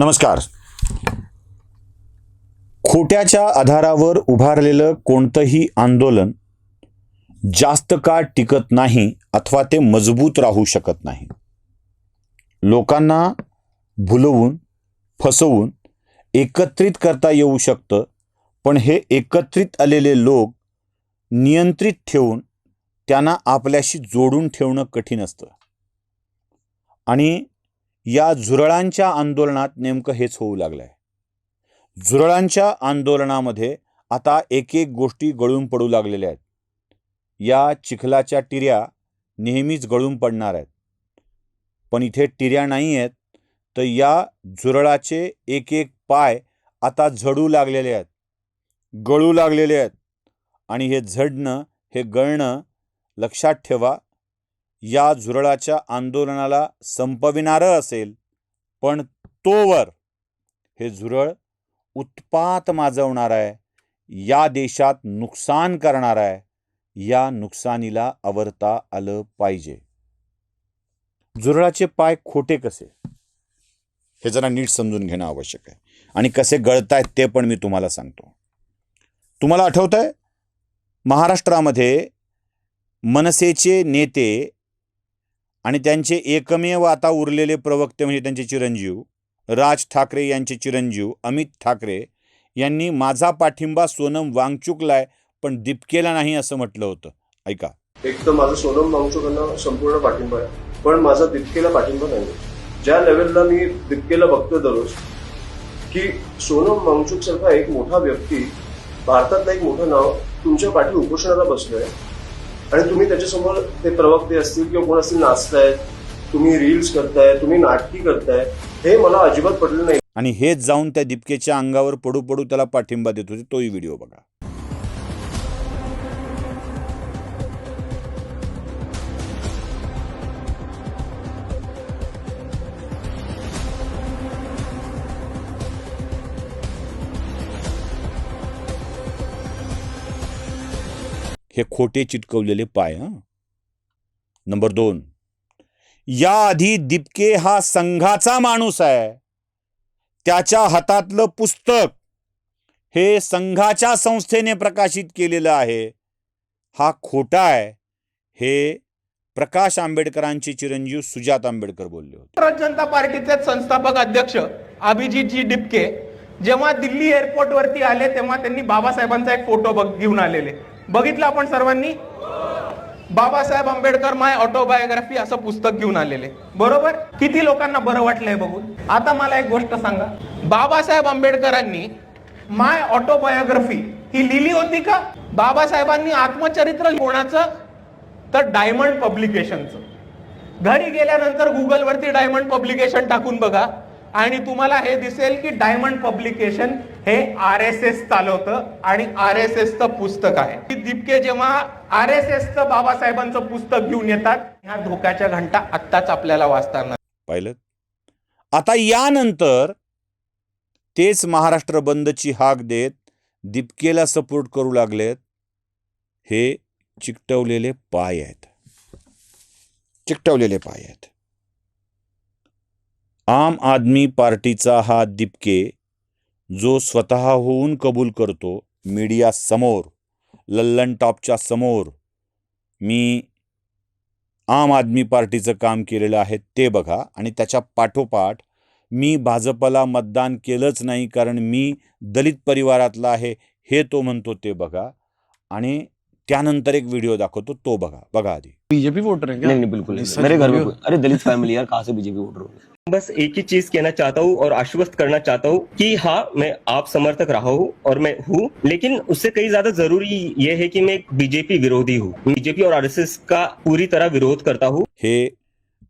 नमस्कार. खोट्याच्या आधारावर उभारलेलं कोणतंही आंदोलन जास्त काळ टिकत नाही अथवा ते मजबूत राहू शकत नाही. लोकांना भुलवून फसवून एकत्रित करता येऊ शकतं, पण हे एकत्रित आलेले लोक नियंत्रित ठेवून त्यांना आपल्याशी जोडून ठेवणं कठीण असतं. आणि या झुरळांच्या आंदोलनात नेमकं हेच होऊ लागलं आहे. झुरळांच्या आंदोलनामध्ये आता एक एक गोष्टी गळून पडू लागलेल्या आहेत. या चिखलाच्या टिऱ्या नेहमीच गळून पडणार आहेत, पण इथे टिऱ्या नाही आहेत, तर या झुरळाचे एक एक पाय आता झडू लागलेले आहेत, गळू लागलेले आहेत. आणि हे झडणं, हे गळणं लक्षात ठेवा, या झुरळाच्या आंदोलनाला संपविणारं असेल, पण तोवर हे झुरळ उत्पात माजवणार आहे, या देशात नुकसान करणार आहे. या नुकसानीला आवर्ता आलं पाहिजे. झुरळाचे पाय खोटे कसे हे जरा नीट समजून घेणं आवश्यक आहे, आणि कसे गळतायत ते पण मी तुम्हाला सांगतो. तुम्हाला आठवतंय, महाराष्ट्रामध्ये मनसेचे नेते आणि त्यांचे एकमेव आता उरलेले प्रवक्ते म्हणजे त्यांचे चिरंजीव राज ठाकरे यांचे चिरंजीव अमित ठाकरे यांनी माझा पाठिंबा सोनम वांगचुकलाय पण दीपकेला नाही असं म्हटलं होतं. ऐका. एक तर माझा सोनम वांगचुकांना संपूर्ण पाठिंबा आहे, पण माझा दीपकेला पाठिंबा नाही. ज्या लेवलला मी दीपकेला बघतो दररोज, की सोनम वांगचुक सारखा एक मोठा व्यक्ती, भारतातलं एक मोठं नाव तुमच्या पाठी उपोषणाला बसलोय, आणि तुम्ही त्याच्यासमोर ते प्रवक्ते असतील किंवा कोण असतील नाचतायत, तुम्ही रील्स करताय, तुम्ही नाटकी करताय, हे मला अजिबात पटलं नाही. आणि हेच जाऊन त्या दीपकेच्या अंगावर पडू पडू त्याला पाठिंबा देत होते. तोही व्हिडिओ बघा. हे खोटे चिटकवलेले पाय. नंबर 2, याआधी दीपके हा संघाचा माणूस आहे. त्याच्या हातातलं पुस्तक हे संघाच्या संस्थेने प्रकाशित केलेलं आहे. हा खोटा आहे, हे प्रकाश आंबेडकरांचे चिरंजीव सुजात आंबेडकर बोलले होते. भारतीय जनता पार्टीचे संस्थापक अध्यक्ष अभिजितजी डिपके जेव्हा दिल्ली एअरपोर्ट वरती आले, तेव्हा त्यांनी बाबासाहेबांचा एक फोटो घेऊन आलेले. बघितलं आपण सर्वांनी. बाबासाहेब आंबेडकर माय ऑटोबायोग्राफी असं पुस्तक घेऊन आलेले. बरोबर. किती लोकांना बरं वाटलंय बघून. आता मला एक गोष्ट सांगा, बाबासाहेब आंबेडकरांनी माय ऑटोबायोग्राफी ही लिहिली होती का? बाबासाहेबांनी आत्मचरित्र कोणाचं? तर डायमंड पब्लिकेशनचं. घरी गेल्यानंतर गुगल वरती डायमंड पब्लिकेशन टाकून बघा, आणि तुम्हाला हे दिसेल की डायमंड पब्लिकेशन हे RSS चालवतं, आणि RSSचं पुस्तक आहे. दीपके जेव्हा RSSचं बाबासाहेबांचं पुस्तक घेऊन येतात, ह्या धोक्याच्या घंटा आत्ताच आपल्याला वाजताना पाहिलं. आता यानंतर तेच महाराष्ट्र बंदची हाक देत दीपकेला सपोर्ट करू लागलेत. हे चिकटवलेले पाय आहेत, चिकटवलेले पाय आहेत. आम आदमी पार्टीचा हा दीपके जो स्वतःहून कबूल करतो मीडिया समोर, लल्लन टॉपच्या समोर, मी आम आदमी पार्टीचं काम केलेलं आहे ते बघा, आणि त्याच्या पाठोपाठ मी भाजपला मतदान केलंच नाही कारण मी दलित परिवारातला आहे हे तो म्हणतो ते बघा. आणि त्यानंतर एक व्हिडिओ दाखवतो तो बघा. बघा आधी. बीजेपी वोटर है क्या? नहीं बिल्कुल नहीं। मेरे घर में अरे दलित फैमिली यार, कहाँ से बीजेपी वोटर हो? बस एक ही चीज कहना चाहता हूँ और आश्वस्त करना चाहता हूँ कि हाँ, मैं आप समर्थक रहा हूँ और मैं हूँ, लेकिन उससे कई ज्यादा जरूरी ये है कि मैं एक बीजेपी विरोधी हूँ. बीजेपी और RSS का पूरी तरह विरोध करता हूँ. हे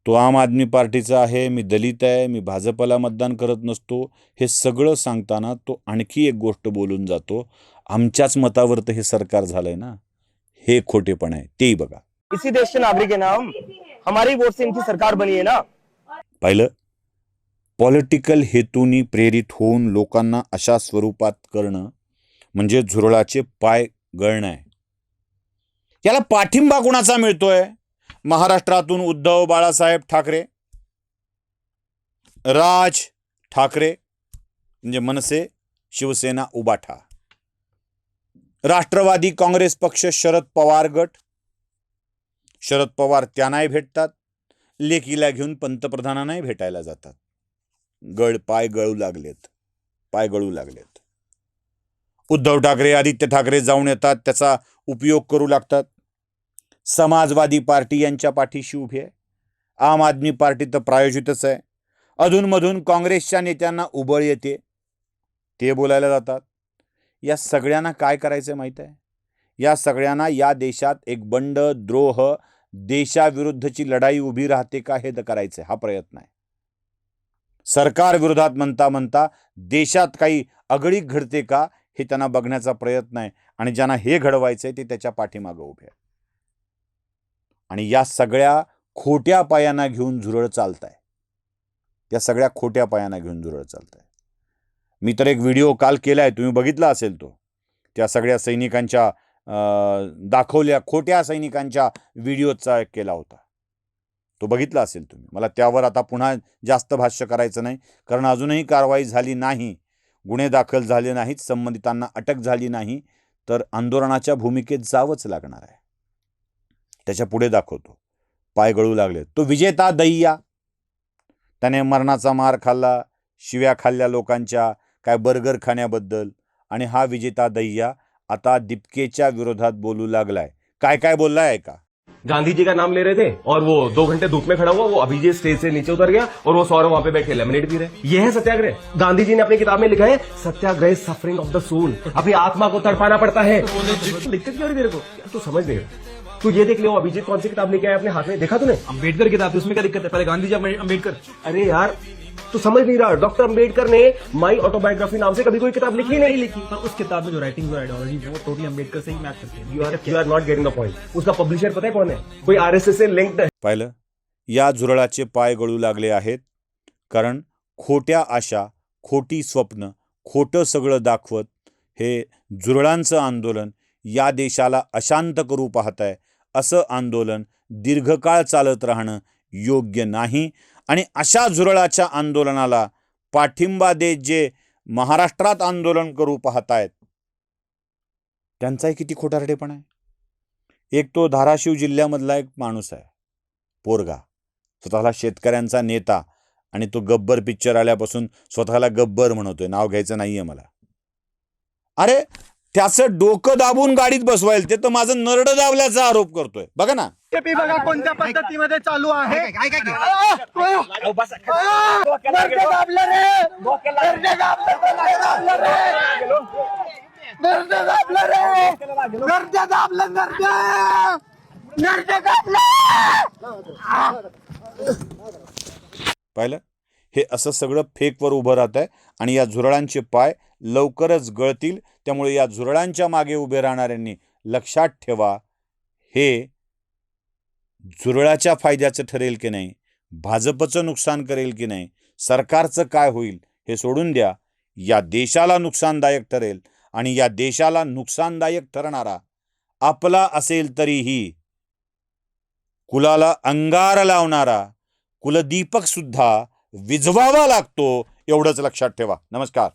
तो आम आदमी पार्टीचा आहे, मी दलित आहे, मी भाजपला मतदान करत नसतो, हे सगळं सांगताना तो आणखी एक गोष्ट बोलून जातो, आमच्याच मतावर तर हे सरकार झालंय ना. हे खोटेपण आहे, तेही बघा. इसी देश के नागरिक है ना हम, हमारी वोट से इनकी सरकार बनी है ना. पाहिलं. पॉलिटिकल हेतूनी प्रेरित होऊन लोकांना अशा स्वरूपात करणं म्हणजे झुरळाचे पाय गळणं आहे. याला पाठिंबा कोणाचा मिळतोय? महाराष्ट्रातून उद्धव बाळासाहेब ठाकरे, राज ठाकरे, म्हणजे मनसे, शिवसेना, उबाठा. राष्ट्रवादी काँग्रेस पक्ष, शरद पवार गट. शरद पवार त्यांनाही भेटतात, लेकीला घेऊन पंतप्रधानांनाही भेटायला जातात. पाय गळू लागलेत. उद्धव ठाकरे, आदित्य ठाकरे जाऊन येतात, त्याचा उपयोग करू लागतात. समाजवादी पार्टी यांच्या पाठीशी उभी आहे. आम आदमी पार्टी तर प्रायोजितच आहे. अधूनमधून काँग्रेसच्या नेत्यांना उबळ येते, ते बोलायला जातात. या सगळ्यांना काय करायचं माहीत आहे? या सगळ्यांना या देशात एक बंड, द्रोह, देशाविरुद्धची लढाई उभी राहते का हे करायचं, हा प्रयत्न आहे. सरकार विरोधात म्हणता देशात काही अगळीक घडते का हे त्यांना बघण्याचा प्रयत्न आहे. आणि ज्यांना हे घडवायचंय ते त्याच्या पाठीमागं उभे आहे. आणि या सगळ्या खोट्या पायांना घेऊन झुरळ चालताय. मी तर एक व्हिडिओ काल केलाय, तुम्ही बघितला असेल तो. त्या सगळ्या सैनिकांच्या दाखवल्या खोट्या सैनिकांच्या व्हिडिओचा केला होता, तो बघितला असेल तुम्ही. मला त्यावर आता पुन्हा जास्त भाष्य करायचं नाही, कारण अजूनही कारवाई झाली नाही, गुन्हे दाखल झाले नाहीत, संबंधितांना अटक झाली नाही, तर आंदोलनाच्या भूमिकेत जावंच लागणार आहे. त्याच्या पुढे दाखवतो. पाय गळू लागले. तो विजेता दहिया, त्याने मरणाचा मार खाल्ला, शिव्या खाल्ल्या लोकांच्या, काय बर्गर खाण्याबद्दल. आणि हा विजेता दहिया आता दिपकेच्या विरोधात बोलू लागलाय. काय बोललाय का? गांधी जी का नाम ले रहे थे और वो 2 घंटे धूप में खड़ा हुआ, वो अभिजीत स्टेज से नीचे उतर गया और वो सौरभ वहां पे बैठे लेमनेड पी रहे. ये है सत्याग्रह. गांधी जी ने अपनी किताब में लिखा है सत्याग्रह सफरिंग ऑफ द सोल. अपनी आत्मा को तड़पाना पड़ता है. लिखते क्यों नहीं तेरे को? तू समझ नहीं. तू ये देख ले, वो अभिजीत कौन सी किताब लेके आया अपने हाथ में, देखा तूने? अम्बेडकर किताब थी, उसमें क्या दिक्कत है? पहले गांधी जी अम्बेडकर. अरे यार तू समझ नहीं रहा. डॉक्टर अम्बेडकर ने माई ऑटोबायोग्राफी नाम से कभी कोई किताब लिखी नहीं लिखी. पर उस किताब में जो राइटिंग आइडियोलॉजी वो टोटली अम्बेडकर से ही मैच करती है. You are not getting the point. उसका पब्लिशर पता है कौन है? कोई आरएसएस से लिंक्ड है. पाहिलं, या झुरळाचे पाय गळू लागले आहेत. कारण खोट्या आशा, खोटी स्वप्न, खोटं सगळं दाखवत हे झुरळांचं आंदोलन या देशाला अशांत करू पाहत आहे. असं आंदोलन दीर्घकाळ चालत राहणं योग्य नाही. आणि अशा झुरळाच्या आंदोलनाला पाठिंबा देत जे महाराष्ट्रात आंदोलन करू पाहतायत त्यांचाही किती खोटारडेपणा आहे. एक तो धाराशिव जिल्ह्यामधला एक माणूस आहे, पोरगा, स्वतःला शेतकऱ्यांचा नेता, आणि तो गब्बर पिक्चर आल्यापासून स्वतःला गब्बर म्हणतोय. नाव घ्यायचं नाहीये मला. अरे त्याचं डोकं दाबून गाडीत बसवायला, ते तर माझं नरड दाबल्याचा आरोप करतोय. बघा ना, बघा कोणत्या पद्धतीमध्ये चालू आहे. पाहिलं, हे असं सगळं फेकवर उभं राहत आहे. आणि या झुरळांचे पाय लवकरच गळतील. त्यामुळे या झुरळांच्या मागे उभे राहणाऱ्यांनी लक्षात ठेवा, हे झुरळाच्या फायद्याचं ठरेल की नाही, भाजपचं नुकसान करेल की नाही, सरकारचं काय होईल हे सोडून द्या. या देशाला नुकसानदायक ठरेल. आणि या देशाला नुकसानदायक ठरणारा आपला असेल तरीही कुलाला अंगार लावणारा कुलदीपक सुद्धा विझवावा लागतो, एवढंच लक्षात ठेवा. नमस्कार.